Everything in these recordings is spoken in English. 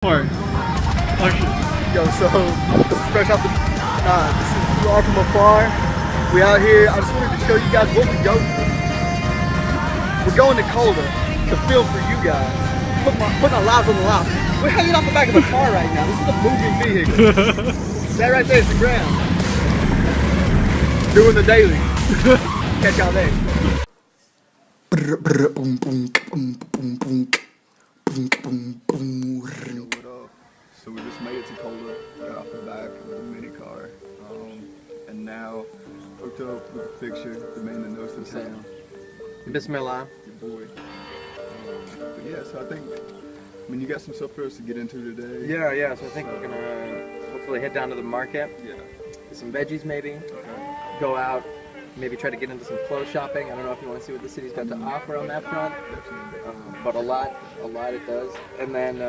Yo, so this is fresh off the. This is we are from afar. We out here. I just wanted to show you guys what we go through. We're going to Kolda to film for you guys. Putting our lives on the line. We're hanging off the back of a car right now. This is a moving vehicle. That right there is the ground. Doing the daily. Catch y'all there. What up? So we just made it to Kolda, got off the back of the mini car, and now hooked up with the picture, the man that knows the town. Bismillah. Your boy. But yeah, so I mean, you got some stuff for us to get into today. Yeah. So I think we're gonna hopefully head down to the market. Yeah. Get some veggies maybe. Go out. Maybe try to get into some clothes shopping. I don't know if you want to see what the city's got to offer on that front, but a lot it does. And then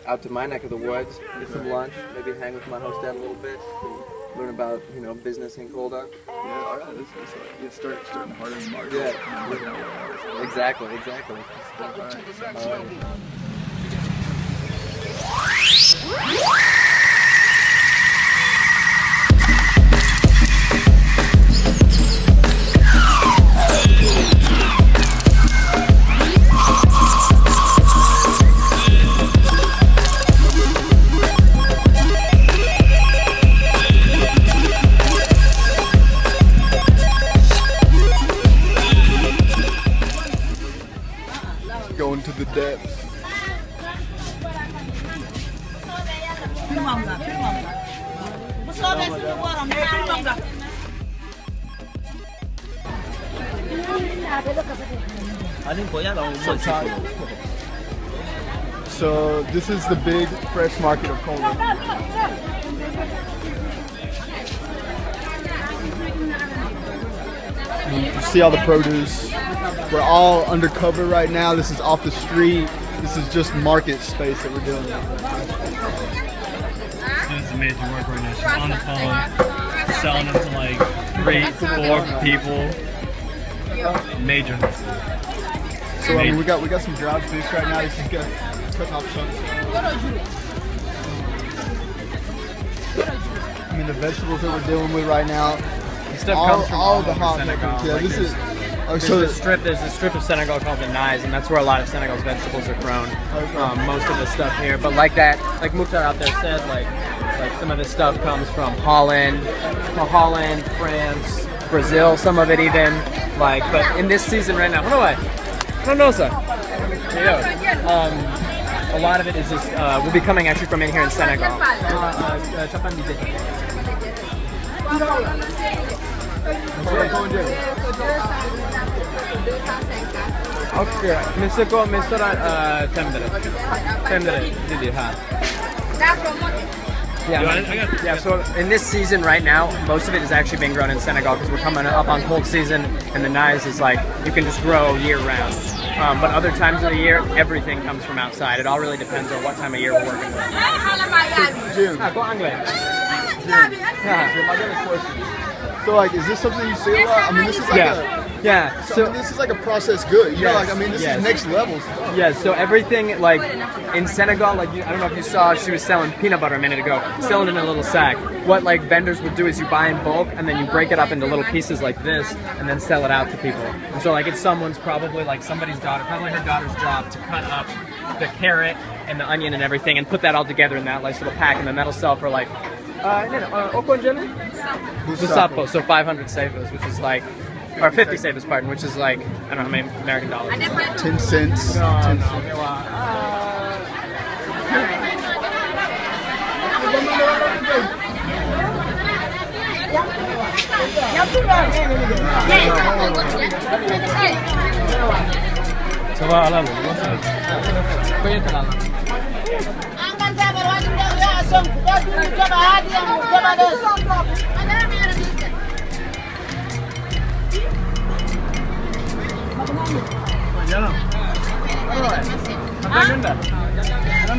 out to my neck of the woods, get some lunch, maybe hang with my host dad a little bit, learn about business in Kolda. Yeah, all right. It's starting harder in the market. Yeah, exactly. All right. Going to the depths. So this is the big fresh market of Kolda. You see all the produce. We're all undercover right now. This is off the street. This is just market space that we're doing. Doing some major work right now. She's on the phone, selling them to like 3-4 people. Major. So I mean, we got some dried fish right now. This is good. Cutting off chunks. I mean, the vegetables that we're dealing with right now. The stuff comes from all the hot Senegal. peppers. Yeah, Like this is. There's a strip of Senegal called the Nice, and that's where a lot of Senegal's vegetables are grown. Most of the stuff here, but like Mukhtar out there said, like some of this stuff comes from Holland, France, Brazil, some of it even. But in this season right now, I don't know, sir. A lot of it is just will be coming actually from in here in Senegal. Okay, Mr. Yeah, so in this season right now, most of it is actually being grown in Senegal because we're coming up on cold season, and the Nice is like you can just grow year round. But other times of the year, everything comes from outside. It all really depends on what time of year we're working with. Jim. Go anglais. Jim, I got a question. So is this something you see a lot? I mean, this is like So this is like a processed good. You know, Yes, I mean, this yes. is next level stuff. yeah, so everything in Senegal, I don't know if you saw, she was selling peanut butter a minute ago, selling in a little sack. What vendors would do is you buy in bulk and then you break it up into little pieces like this and then sell it out to people. And so it's someone's probably somebody's daughter, probably her daughter's job to cut up the carrot and the onion and everything and put that all together in that little pack, and then that'll sell for Busapo, so 500 savers, which is or 50 savers, pardon, which is I don't know how many American dollars. 10 cents. No.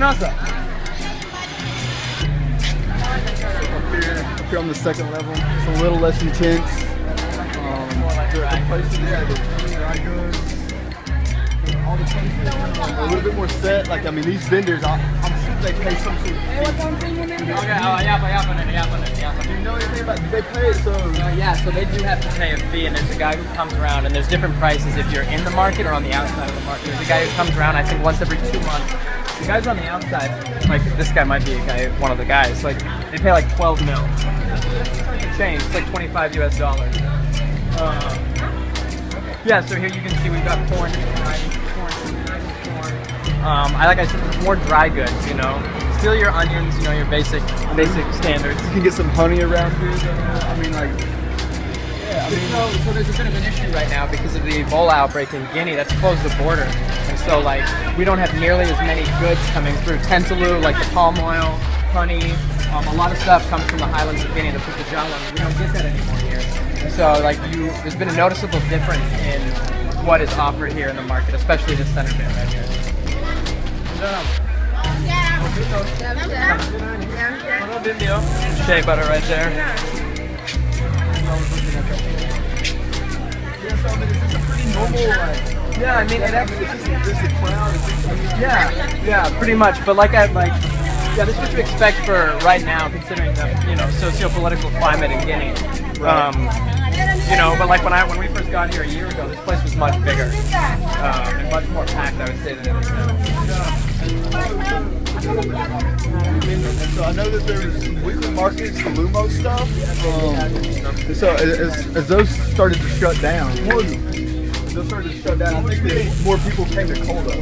Up here on the second level, it's a little less intense. The places, the dry goods, all the places a little bit more set. These vendors, I'm super they pay some sort of fee? Okay, Do you know anything about? Do they pay it? So yeah, so they do have to pay a fee, and there's a guy who comes around, and there's different prices if you're in the market or on the outside of the market. There's a guy who comes around, I think once every 2 months. The guys on the outside, like this guy might be a guy, one of the guys, like they pay like 12 mil. Change, it's like 25 US dollars. Yeah, so here you can see we've got corn. Like I said, more dry goods, you know. Still your onions, you know, your basic standards. you can get some honey around here. I mean, like, yeah. I mean, so there's a bit of an issue right now because of the Ebola outbreak in Guinea that's closed the border. And so like we don't have nearly as many goods coming through. Tentaloo, like the palm oil, honey, a lot of stuff comes from the highlands of Guinea, the Pukajala. We don't get that anymore here. And so like there's been a noticeable difference in what is offered here in the market, especially this center bit right here. Shea butter right there. Yeah, I mean, it actually, yeah, pretty much. But yeah, this is what you expect for right now, considering the, you know, socio-political climate in Guinea. You know, but like when we first got here a year ago, this place was much bigger and much more packed, I would say, than it is now. So I know that there's weekly markets, the Lumo stuff. So as those started to shut down, I think that more people came to Kolda.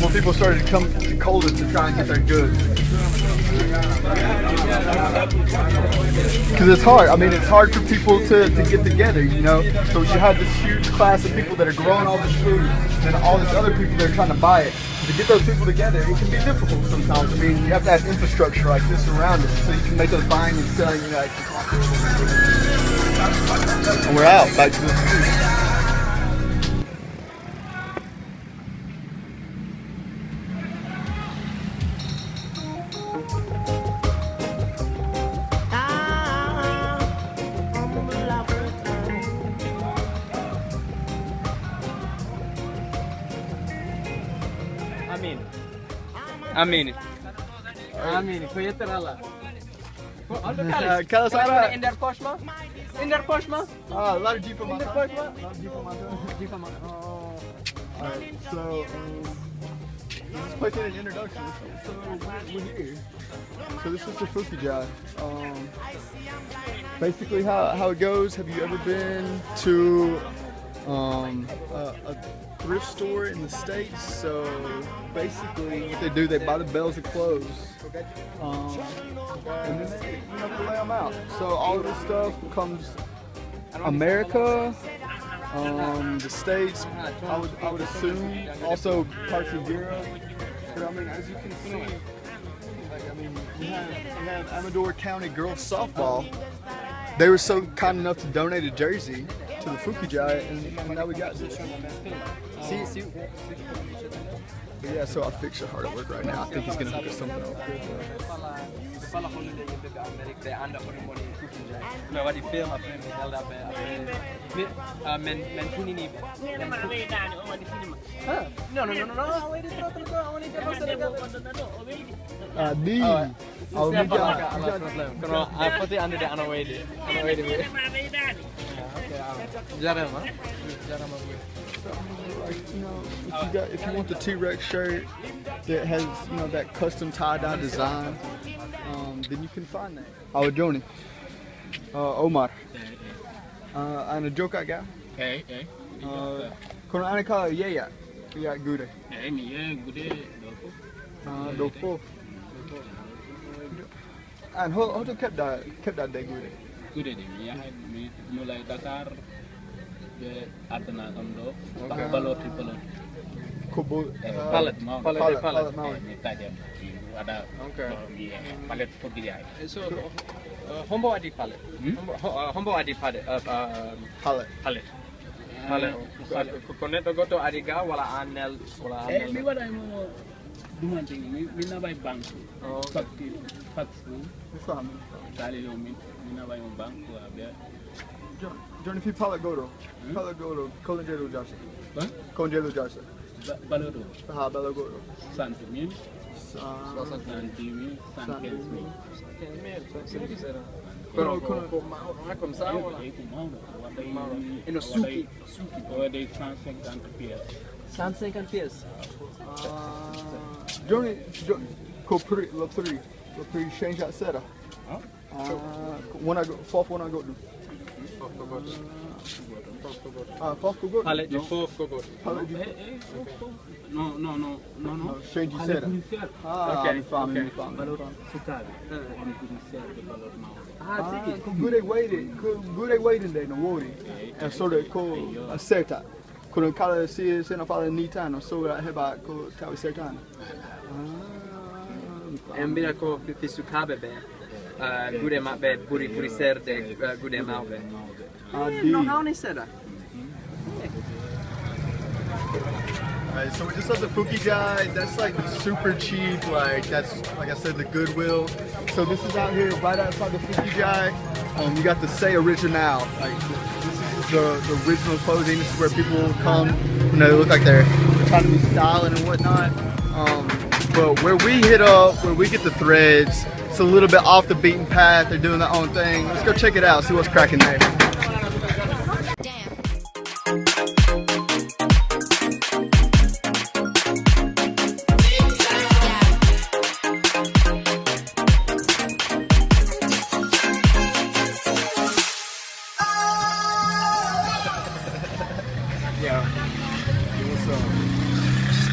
More people started to come to Kolda to try and get their goods. Because it's hard. I mean, it's hard for people to get together, you know. So you have this huge class of people that are growing all this food, and all these other people that are trying to buy it. To get those people together, it can be difficult sometimes. I mean, you have to have infrastructure like this around it, so you can make those buying and selling. You know, and we're out back to the street. Amin, kuyetteralla. Kalla Sara. In der Koshma? In der Koshma? Ah, a lot of Jeep on my In der side. Koshma? Alright, so this place ain't an introduction. So we're here. So this is the Fukijai. Basically how it goes, have you ever been to a thrift store in the States? So basically what they do, they buy the bales of clothes and then they lay them out. So all of this stuff comes America, the States, I would assume, also parts of Europe. But I mean, as you can see, we have Amador County girls softball. They were so kind enough to donate a jersey to the Fukijai, and now we got this. But yeah, so our fixture hard at work right now. I think he's gonna hook us something up. If you want the T-Rex shirt that has, you know, that custom tie-dye design, then you can find that. How Johnny? Omar. Ana joka ga? Kono ana ka yeya. Ya gude. Dofo. And how to kept that day gude. Gude ni ya mulai Dakar ke Adana Kondo, balot. Kobo Palet. Tadi ada palet Fukijai. So, hombo adi palet. Hombo adi palet. Palet. Koneto goto adiga wala anel Mi wada mo dumanting mi na bay bank. Fax. Dali lo mi na bay mo bank wa be. Johnny fi Palagoro. Kolda Jarsa. Balado, Belo Gordo. 60.000, San- 60.000, 115.000. Però non è come sa E no suki. Or they transfer down to PS. 150 pies. Johnny, Copri, Lapri, change that setup. When I go, fourth one I go to. Fourth go. Pallet No. Pallet di- No. Change your setup. Okay, mi fame, okay. mi fame. Sucave. Good waiting day no worry. E solo a certa. Con cala se non fa nitano, solo heba co tavi certano. Embina ko fisu kabebe. Gude mabe puri serde gude mabe. No, how many said that? Alright, so we just left the Fukijai. That's like super cheap. Like that's like I said, the Goodwill. So this is out here right outside the Fukijai. You got the Say Original. Like this is the original clothing. This is where people come. You know, they look like they're trying to be styling and whatnot. But where we hit up, where we get the threads, it's a little bit off the beaten path. They're doing their own thing. Let's go check it out. See what's cracking there.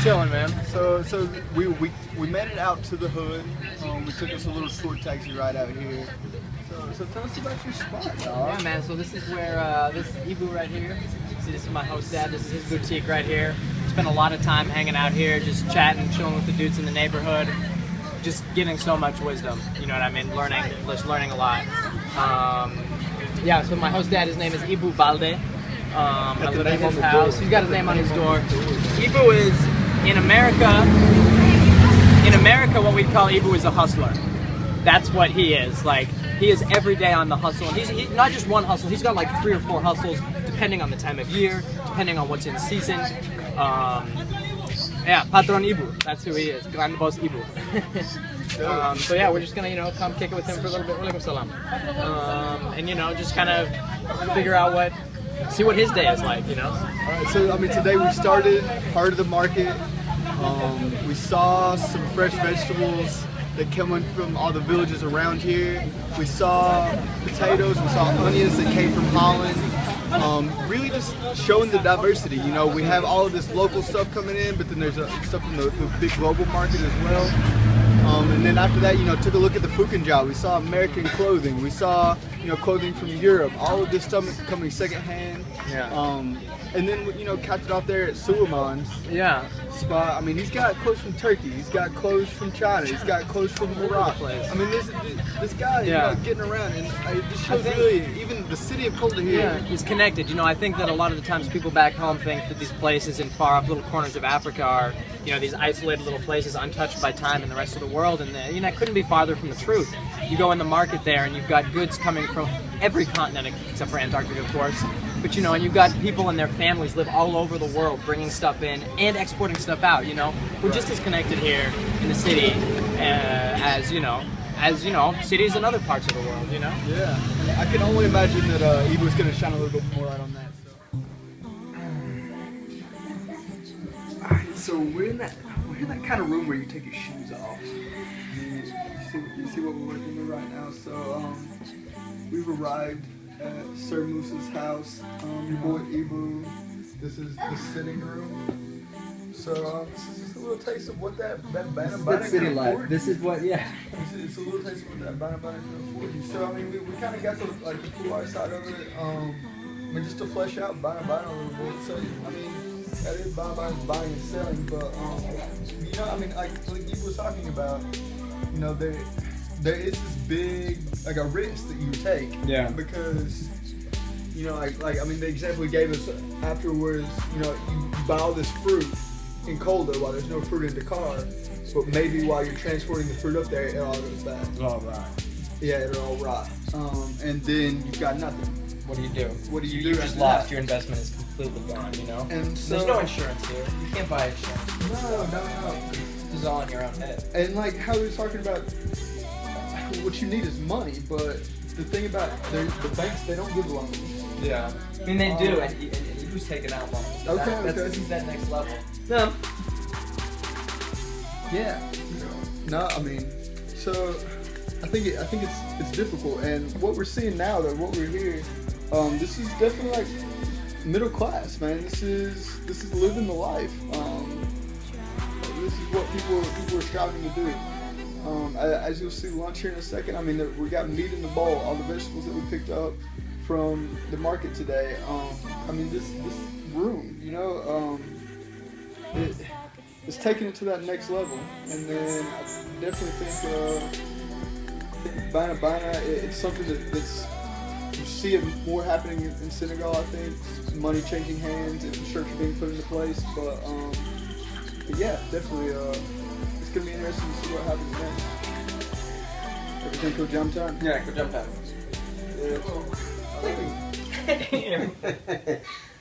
Chilling, man. So we made it out to the hood. We took us a little short taxi ride out here. So tell us about your spot, dog. Yeah, man. So this is where this is Ibu right here. See, this is my host dad. This is his boutique right here. Spent a lot of time hanging out here, just chatting, chilling with the dudes in the neighborhood, just getting so much wisdom. You know what I mean? Just learning a lot. Yeah. So my host dad, his name is Ibu Balde. I live in his house. He's got his name on his door. Ibu is in America. In America, what we call Ibu is a hustler. That's what he is. Like, he is every day on the hustle. And he's not just one hustle. He's got like 3 or 4 hustles, depending on the time of year, depending on what's in season. Yeah, Patron Ibu. That's who he is. Grand Boss Ibu. So yeah, we're just gonna come kick it with him for a little bit. Walaikum salam. And just kind of figure out see what his day is like. Alright, so I mean today we started part of the market. We saw some fresh vegetables that came in from all the villages around here. We saw potatoes, we saw onions that came from Holland. Really just showing the diversity. We have all of this local stuff coming in, but then there's stuff from the big global market as well. And then after that, took a look at the Fukunja. We saw American clothing. We saw, clothing from Europe. All of this stuff coming secondhand. Yeah. And then, capped it off there at Suleiman's spot. I mean, he's got clothes from Turkey. He's got clothes from China. He's got clothes from Morocco. I mean, this guy, getting around, and it just shows really, even the city of Kolda here. He's connected. I think that a lot of the times people back home think that these places in far up little corners of Africa are, these isolated little places untouched by time and the rest of the world, and it couldn't be farther from the truth. You go in the market there and you've got goods coming from every continent except for Antarctica, of course. But and you've got people and their families live all over the world, bringing stuff in and exporting stuff out. We're just as connected here in the city as cities in other parts of the world. Yeah, I can only imagine that Ibu's going to shine a little bit more light on that. So we're in that kind of room where you take your shoes off. You see what we're working with right now. So we've arrived at Sir Moose's house. Your boy Ibu. This is the sitting room. So this is just a little taste of what that bana can afford. This is what, It's a little taste of what that bana can afford you. So I mean, we kind of got the pull side of it. Just to flesh out bana a little bit. So I mean, that is bana buying and selling, but like you was talking about, there is this big a risk that you take. Yeah. Because the example he gave us afterwards, you buy all this fruit in Kolda while there's no fruit in Dakar, but maybe while you're transporting the fruit up there, it all goes bad. It's all right. Yeah, it'll all rot. And then you've got nothing. What do you do? What do you do? You just lost. Your investment is completely gone, you know? And so, there's no insurance here. You can't buy insurance. no. This is all on your own head. And like how we were talking about, what you need is money, but the thing about the banks, they don't give loans. Yeah. I mean, they do, and you do take it out loans. Okay. This is that next level. No. Yeah. No, I mean, so I think it's difficult, and what we're seeing now, though, what we're hearing, this is definitely like middle class, man. This is living the life. This is what people are striving to do. As you'll see lunch here in a second, I mean, we got meat in the bowl, all the vegetables that we picked up from the market today. I mean, this room, you know, it's taking it to that next level. And then I definitely think bana, it's something that's, you see it more happening in Senegal, I think. Money changing hands and shirts being put into place. But yeah, definitely, it's going to be interesting to see what happens next. Everything cool jump time? Yeah, good jump time.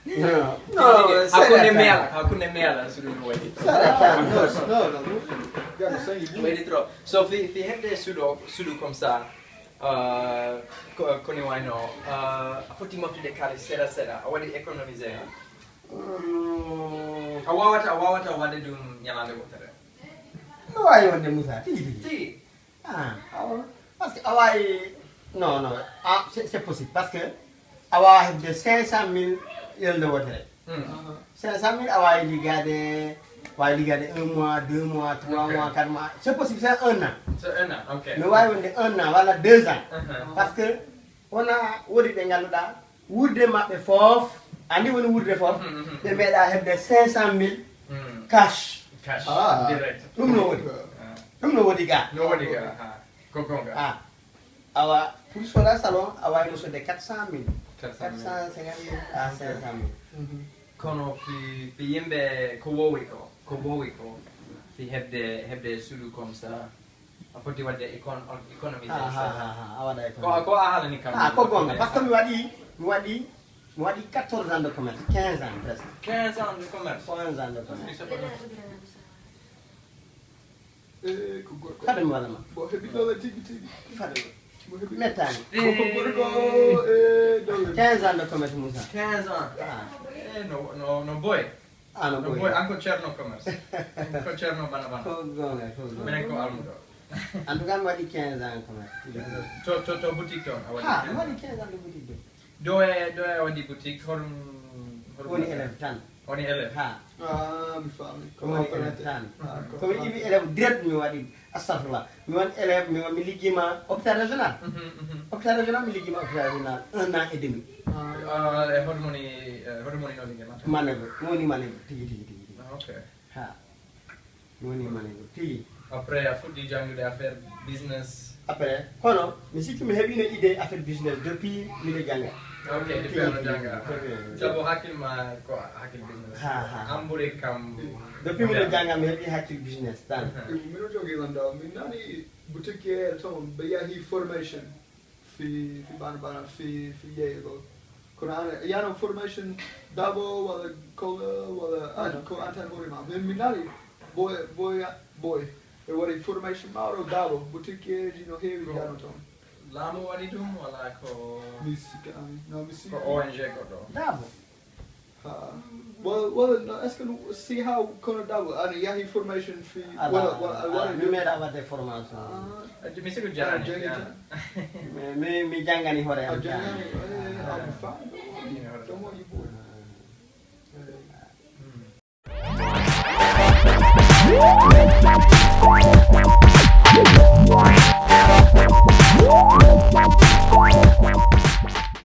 No. Aku nemela sudah wait. No. Gotta say you Wait it through. So vi hade sudo comme ça. Con i wino. Affotimo più de cari sera. Awadi economiser. Awawata wade dum nyalande wotere. No, I want the Musa. Ti. Parce que non, c'est possible parce que avoir de 500 000 il de voter. 500 000 avoir il garder 1 mois, 2 mois, 3 mois, 4 mois. C'est possible, c'est 1 an. C'est 1 an, ok. Mais ouais, on est 1 an, voilà 2 ans. Parce que on a wodi de ngaluda, wourde mabbe fof, andi woni wourde fof, be meda hebde 500 000 cash. Direct. Dum no wodi ga. No wadi ga. Kokonga. Awa pour cela salon awa no so de 400 000. 450 000 à 500 000. Kono fi yimbe ko wowiko fi hebde sudu comme ça a foti wadde economy Awa da ko ahala ni kam ko gonga parce que mi wadi 14 ans de commerce, 15 ans presque. 15 ans de commerce. 15 ans de commerce. Fadam wala ma. Bo hebi do la tigi. Fadam. Metani. Ko 15 ans de commerce Moussa. 15 ans. No boy. No boy. Anko cerno commerce. Anko cerno bana. Ko gonga. Menen ko almudo. En tout cas, moi, je 15 ans commerce. To boutique ton. Moi, je 15 ans de boutique. Do wadi boutique horum Woni élève tan. Woni élève. mi fammi. Woni élève tan. Comme ibi élève direct mi wadi astafurlah. Mi won élève mi ligima hôpital régional. Hôpital régional mi ligima hôpital régional 1 an et demi. Hormoni no ligema. Manœuvre, woni manœuvre tigi. Okay. Woni manœuvre tigi. Après a fuddi jangude affaire business. Après, kono mi sikki mi hebi une idée affaire business depuis mi le janga. Ok, depuis on janga. Jabo hakilma ko hakil business. Ambure kam. Depuis mi le janga mi hebi hakil business tan. Mi no jogi landa, mi nani boutique ton be yahi formation fi bana fi yego. Kono yano formation dabo wala Kolda wala ko antan horima. Mi nani boy. E wadi formation mauro dabo boutique no hevi yano ton. Lamo wadi dum wala ko Misika. ko ONG ko do. Dabo. Well, no, let's go see how kono dabo. Ani yahi formation fi wala mi mera wade formation. Mi segu jarani. Mi jangani hore am. I'll be fine. Don't worry, boy.